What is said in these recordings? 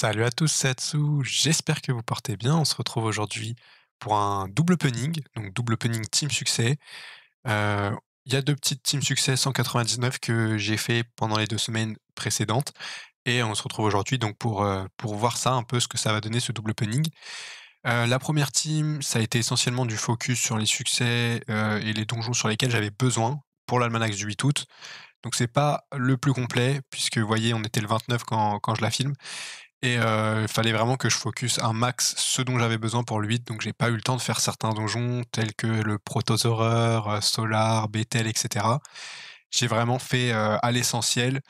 Salut à tous, c'est Atsu, j'espère que vous portez bien. On se retrouve aujourd'hui pour un double opening, donc double opening team succès. Heu, il y a 2 petites team succès 199 que j'ai fait pendant les 2 semaines précédentes et on se retrouve aujourd'hui donc pour voir ça un peu ce que ça va donner ce double opening. La première team, ça a été essentiellement du focus sur les succès, et les donjons sur lesquels j'avais besoin pour l'almanach du 8 août. Donc c'est pas le plus complet puisque vous voyez, on était le 29 quand je la filme et il fallait vraiment que je focus un max ce dont j'avais besoin pour le 8, donc j'ai pas eu le temps de faire certains donjons tels que le Protosaureur, Solar, Bethel et cetera. J'ai vraiment fait, à l'essentiel.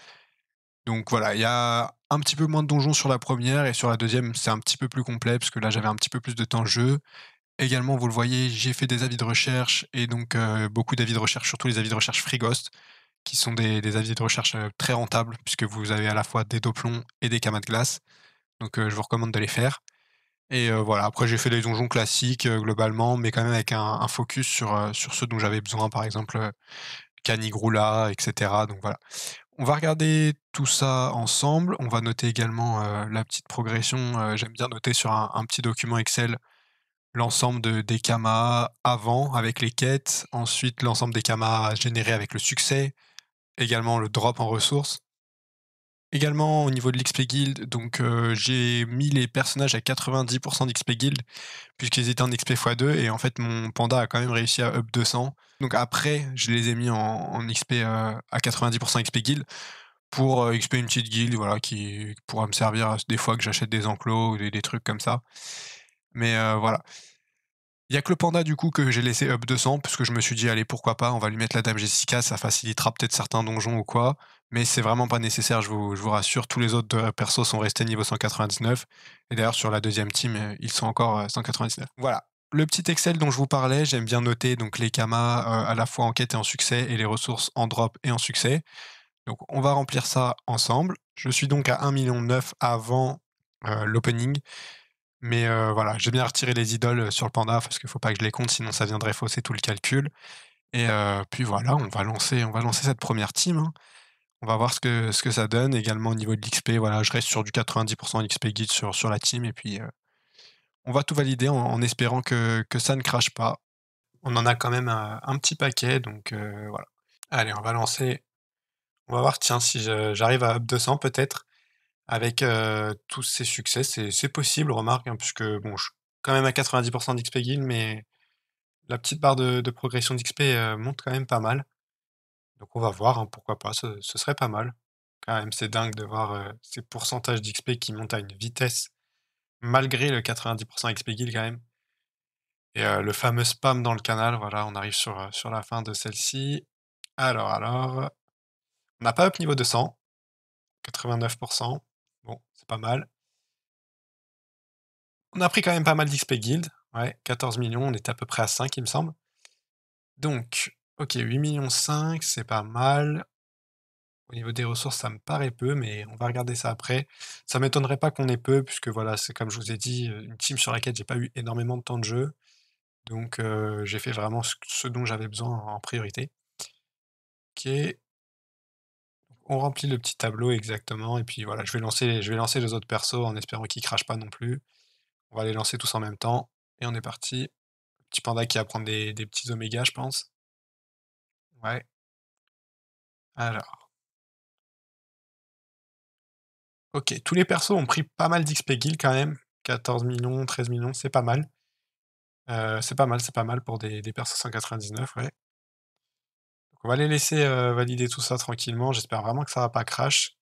Donc voilà, il y a un petit peu moins de donjons sur la première et sur la deuxième, c'est un petit peu plus complet parce que là, j'avais un petit peu plus de temps de jeu. Également, vous le voyez, j'ai fait des avis de recherche et donc beaucoup d'avis de recherche, surtout les avis de recherche Free Ghost, qui sont des avis de recherche, très rentables puisque vous avez à la fois des doplons et des camas de glace. Donc je vous recommande de les faire et voilà, après j'ai fait les donjons classiques, globalement, mais quand même avec un focus sur ceux dont j'avais besoin, par exemple, Canigrula et cetera, donc voilà. On va regarder tout ça ensemble, on va noter également, la petite progression, j'aime bien noter sur un petit document Excel l'ensemble des kamas avant avec les quêtes, ensuite l'ensemble des kamas générés avec le succès, également le drop en ressources. Également au niveau de l'XP Guild, donc j'ai mis les personnages à 90 d'XP Guild, puisqu'ils étaient en XP x2 et en fait mon panda a quand même réussi à up 200. Donc après, je les ai mis en XP, à 90 XP Guild pour, XP une petite guilde, voilà, qui pourra me servir, des fois que j'achète des enclos ou des trucs comme ça. Mais voilà. Il y a que le panda du coup que j'ai laissé up 200 parce que je me suis dit: «Allez pourquoi pas, on va lui mettre la dame Jessica, ça facilitera peut-être certains donjons ou quoi». Mais c'est vraiment pas nécessaire, je vous rassure, tous les autres, persos sont restés niveau 199 et d'ailleurs sur la deuxième team, ils sont encore, 199. Voilà, le petit Excel dont je vous parlais, j'aime bien noter donc les kamas, à la fois en quête et en succès et les ressources en drop et en succès. Donc on va remplir ça ensemble. Je suis donc à 1,9 000 avant, l'opening. Mais voilà, j'ai bien retiré les idoles, sur le panda parce qu'il faut pas que je les compte, sinon ça viendrait fausser tout le calcul et puis voilà, on va lancer cette première team, hein. On va voir ce que ça donne. Également au niveau de l'XP, voilà, je reste sur du 90 XP guide sur la team et puis, on va tout valider en espérant que ça ne crache pas. On en a quand même un petit paquet donc voilà. Allez, on va lancer. On va voir, tiens, si j'arrive à up 200 peut-être avec, tous ces succès. C'est possible, remarque, hein, puisque bon, je suis quand même à 90 d'XP guild, mais la petite barre de progression d'XP, monte quand même pas mal. Donc on va voir, hein, pourquoi pas, ce serait pas mal. Quand même, c'est dingue de voir, ces pourcentages d'XP qui montent à une vitesse malgré le 90 XP guild quand même et le fameux spam dans le canal, voilà, on arrive sur la fin de celle-ci. Alors, on n'a pas up niveau 200, 89. Bon, c'est pas mal. On a pris quand même pas mal d'XP guild, ouais, 14 millions, on était à peu près à 5 il me semble. Donc, OK, 8,5 millions, c'est pas mal. Au niveau des ressources, ça me paraît peu, mais on va regarder ça après. Ça m'étonnerait pas qu'on ait peu, puisque voilà, c'est comme je vous ai dit, une team sur laquelle j'ai pas eu énormément de temps de jeu. Donc, j'ai fait vraiment ce dont j'avais besoin en priorité. OK, on remplit le petit tableau exactement et puis voilà, je vais lancer les autres persos en espérant qu'ils crachent pas non plus. On va les lancer tous en même temps et on est parti. Petit panda qui va prendre des petits omégas, je pense. Ouais, alors, OK, tous les persos ont pris pas mal d'XP guild quand même. 14 millions, 13 millions, c'est pas mal. C'est pas mal pour des persos 199, ouais. Donc on va les laisser, valider tout ça tranquillement. J'espère vraiment que ça va pas crash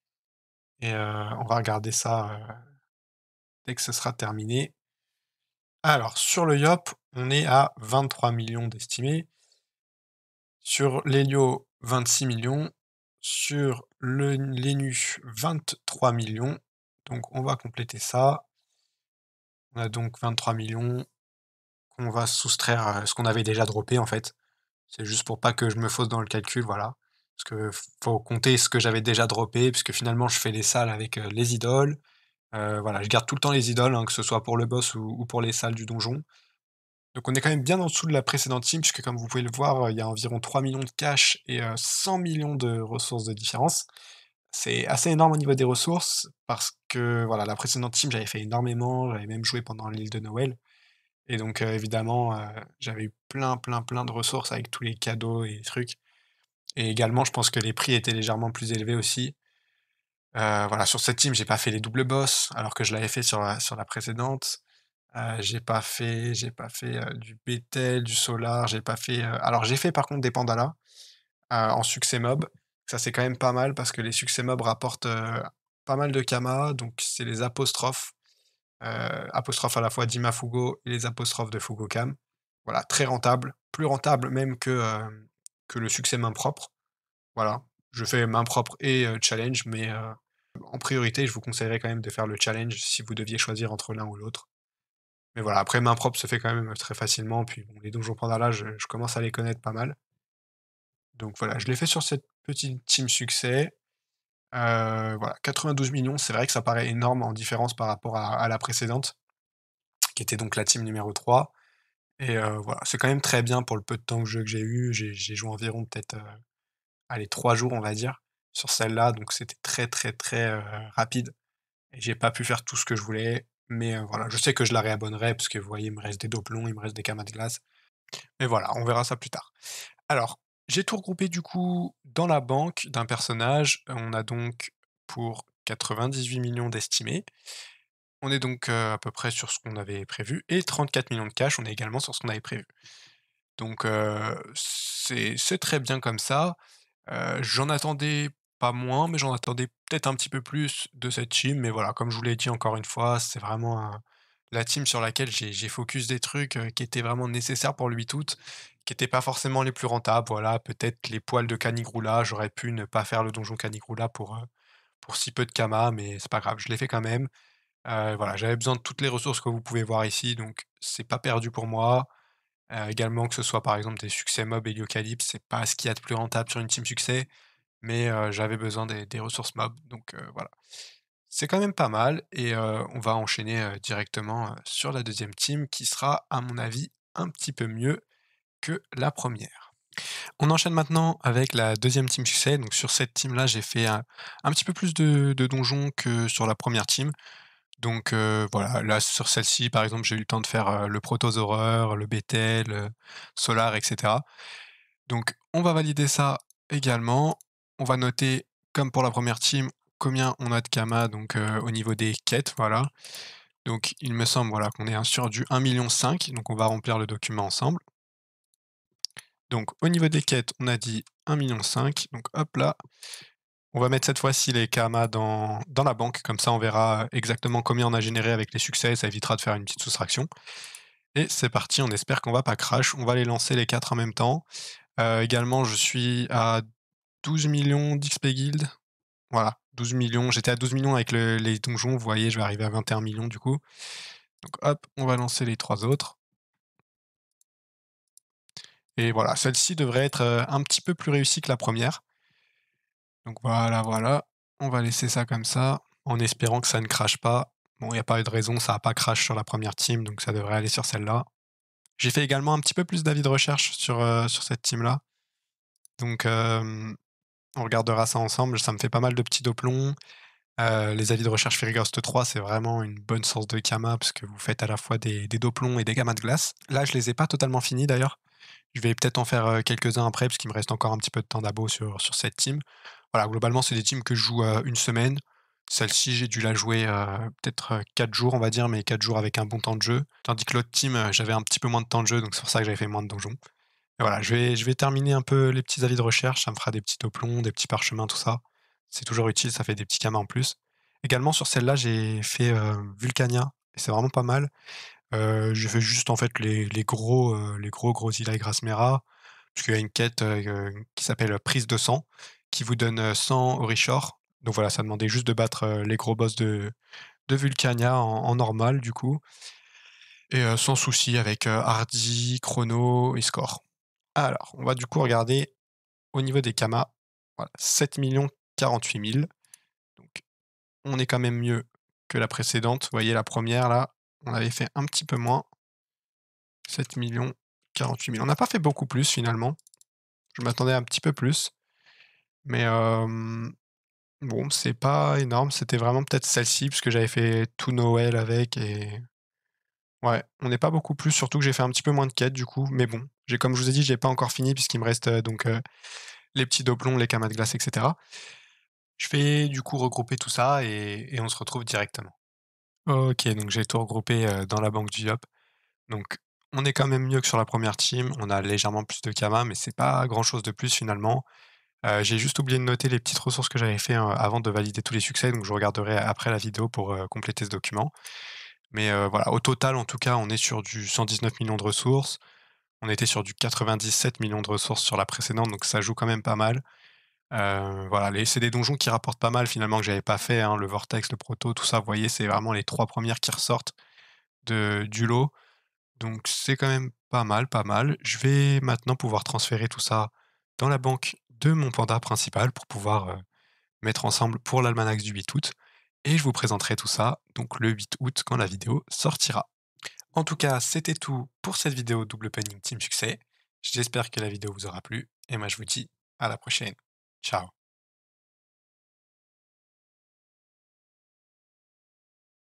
et on va regarder ça, dès que ce sera terminé. Alors sur le Yop, on est à 23 millions d'estimés. Sur l'Helio, 26 millions. Sur l'Enu, 23 millions. Donc on va compléter ça. On a donc 23 millions qu'on va soustraire à ce qu'on avait déjà droppé en fait. C'est juste pour pas que je me fausse dans le calcul, voilà. Parce que faut compter ce que j'avais déjà droppé, puisque finalement je fais les salles avec, les idoles. Voilà, je garde tout le temps les idoles, hein, que ce soit pour le boss ou pour les salles du donjon. Donc on est quand même bien en dessous de la précédente team, puisque comme vous pouvez le voir, il y a environ 3 millions de cash et 100 millions de ressources de différence. c'est assez énorme au niveau des ressources parce que, voilà, la précédente team, j'avais fait énormément, j'avais même joué pendant l'île de Noël et donc évidemment, j'avais eu plein, plein, plein de ressources avec tous les cadeaux et les trucs et également, je pense que les prix étaient légèrement plus élevés aussi. Voilà, sur cette team, j'ai pas fait les doubles boss alors que je l'avais fait sur la précédente. J'ai pas fait, du Bétel, du Solar, j'ai pas fait, alors j'ai fait par contre des Pandalas, en succès mob. Ça, c'est quand même pas mal parce que les succès mob rapportent, pas mal de Kama, donc c'est les apostrophes, apostrophes à la fois d'Imafugo et les apostrophes de Fugokam. Voilà, très rentable, plus rentable même que le succès main propre. Voilà, je fais main propre et challenge, mais en priorité, je vous conseillerais quand même de faire le challenge si vous deviez choisir entre l'un ou l'autre. Mais voilà, après main propre se fait quand même très facilement, puis bon, les donjons Pandala, je commence à les connaître pas mal. Donc voilà, je l'ai fait sur cette petite team succès. Voilà, 92 millions, c'est vrai que ça paraît énorme en différence par rapport à la précédente, qui était donc la team numéro 3. Et voilà, c'est quand même très bien pour le peu de temps de jeu que j'ai eu. J'ai joué environ peut-être, allez 3 jours on va dire, sur celle-là, donc c'était très, très, très, rapide et j'ai pas pu faire tout ce que je voulais. Mais voilà, je sais que je la réabonnerai parce que vous voyez, il me reste des Doplons, il me reste des Kamas de glace. Mais voilà, on verra ça plus tard. Alors, j'ai tout regroupé du coup dans la banque d'un personnage. On a donc pour 98 millions d'estimés. On est donc, à peu près sur ce qu'on avait prévu et 34 millions de cash, on est également sur ce qu'on avait prévu. Donc, c'est très bien comme ça. J'en attendais pas moins, mais j'en attendais peut-être un petit peu plus de cette team. Mais voilà, comme je vous l'ai dit encore une fois, c'est vraiment la team sur laquelle j'ai focus des trucs qui étaient vraiment nécessaires pour le 8 août, qui n'étaient pas forcément les plus rentables. Voilà, peut-être les poils de Canigroula, j'aurais pu ne pas faire le donjon Canigroula pour si peu de Kama, mais c'est pas grave, je l'ai fait quand même. Voilà, j'avais besoin de toutes les ressources que vous pouvez voir ici, donc c'est pas perdu pour moi. Également, que ce soit par exemple des succès mob et Heliocalypse, c'est pas ce qu'il y a de plus rentable sur une team succès, mais j'avais besoin des ressources mob, donc voilà. C'est quand même pas mal et on va enchaîner, directement, sur la deuxième team qui sera, à mon avis, un petit peu mieux que la première. On enchaîne maintenant avec la deuxième team succès, donc sur cette team-là, j'ai fait un petit peu plus de donjons que sur la première team. Donc voilà, là sur celle-ci, par exemple, j'ai eu le temps de faire, le Protosaureur, le Bethel, Solar et cetera. Donc on va valider ça également. On va noter, comme pour la première team, combien on a de Kama, donc au niveau des quêtes, voilà. Donc il me semble, voilà, qu'on est sur du 1,5 million, donc on va remplir le document ensemble. Donc au niveau des quêtes, on a dit 1,5 million, donc hop là, on va mettre cette fois-ci les Kama dans la banque, comme ça on verra exactement combien on a généré avec les succès, ça évitera de faire une petite soustraction. Et c'est parti, on espère qu'on va pas crash. On va les lancer les 4 en même temps. Également, je suis à 12 millions d'XP Guild. Voilà, 12 millions. J'étais à 12 millions avec les donjons, vous voyez, je vais arriver à 21 millions du coup. Donc hop, on va lancer les 3 autres. Et voilà, celle-ci devrait être, un petit peu plus réussie que la première. Donc voilà, voilà, on va laisser ça comme ça, en espérant que ça ne crache pas. Bon, il n'y a pas eu de raison, ça a pas crash sur la première team, donc ça devrait aller sur celle-là. J'ai fait également un petit peu plus d'avis de recherche sur cette team-là. Donc on regardera ça ensemble, ça me fait pas mal de petits doplons. Les avis de recherche Fairy-Ghost 3, c'est vraiment une bonne source de Kama, parce que vous faites à la fois des doplons et des gamas de glace. Là, je les ai pas totalement finis d'ailleurs. Je vais peut-être en faire, quelques-uns après, parce qu'il me reste encore un petit peu de temps d'abo sur cette team. Voilà, globalement, c'est des teams que je joue, 1 semaine. Celle-ci, j'ai dû la jouer, peut-être, 4 jours, on va dire, mais 4 jours avec un bon temps de jeu. Tandis que l'autre team, j'avais un petit peu moins de temps de jeu, donc c'est pour ça que j'avais fait moins de donjons. Et voilà, je vais terminer un peu les petits avis de recherche, ça me fera des petits doplons, des petits parchemins, tout ça. C'est toujours utile, ça fait des petits kamas en plus. Également sur celle-là, j'ai fait, Vulcania et c'est vraiment pas mal. J'ai fait juste en fait les gros Grozilla Grasmera, parce qu'il y a une quête, qui s'appelle Prise de sang, qui vous donne, 100 Orishore. Donc voilà, ça demandait juste de battre, les gros boss de Vulcania en normal du coup et sans souci avec, Hardy, Chrono et Score. Alors, on va du coup regarder au niveau des Kamas. Voilà, 7 48 000. Donc, on est quand même mieux que la précédente. Vous voyez, la première, là, on avait fait un petit peu moins. 7 48 000. On n'a pas fait beaucoup plus finalement. Je m'attendais à un petit peu plus. Mais Bon, c'est pas énorme, c'était vraiment peut-être celle-ci, parce que j'avais fait tout Noël avec et ouais, on n'est pas beaucoup plus, surtout que j'ai fait un petit peu moins de quêtes du coup, mais bon, comme je vous ai dit, j'ai pas encore fini puisqu'il me reste, les petits doblons, les camas de glace et cetera. Je vais du coup regrouper tout ça et on se retrouve directement. OK, donc j'ai tout regroupé, dans la banque du Yop. Donc on est quand même mieux que sur la première team, on a légèrement plus de camas, mais c'est pas grand-chose de plus finalement. J'ai juste oublié de noter les petites ressources que j'avais fait, avant de valider tous les succès, donc je regarderai après la vidéo pour, compléter ce document. Mais, voilà, au total, en tout cas, on est sur du 119 millions de ressources. On était sur du 97 millions de ressources sur la précédente, donc ça joue quand même pas mal. Voilà, c'est des donjons qui rapportent pas mal finalement que j'avais pas fait, hein, le Vortex, le Proto, tout ça, vous voyez, c'est vraiment les 3 premières qui ressortent du lot. Donc c'est quand même pas mal, pas mal. Je vais maintenant pouvoir transférer tout ça dans la banque de mon panda principal pour pouvoir, mettre ensemble pour l'almanach du 8 août et je vous présenterai tout ça, donc le 8 août quand la vidéo sortira. En tout cas, c'était tout pour cette vidéo double punning team succès. J'espère que la vidéo vous aura plu et moi je vous dis à la prochaine. Ciao.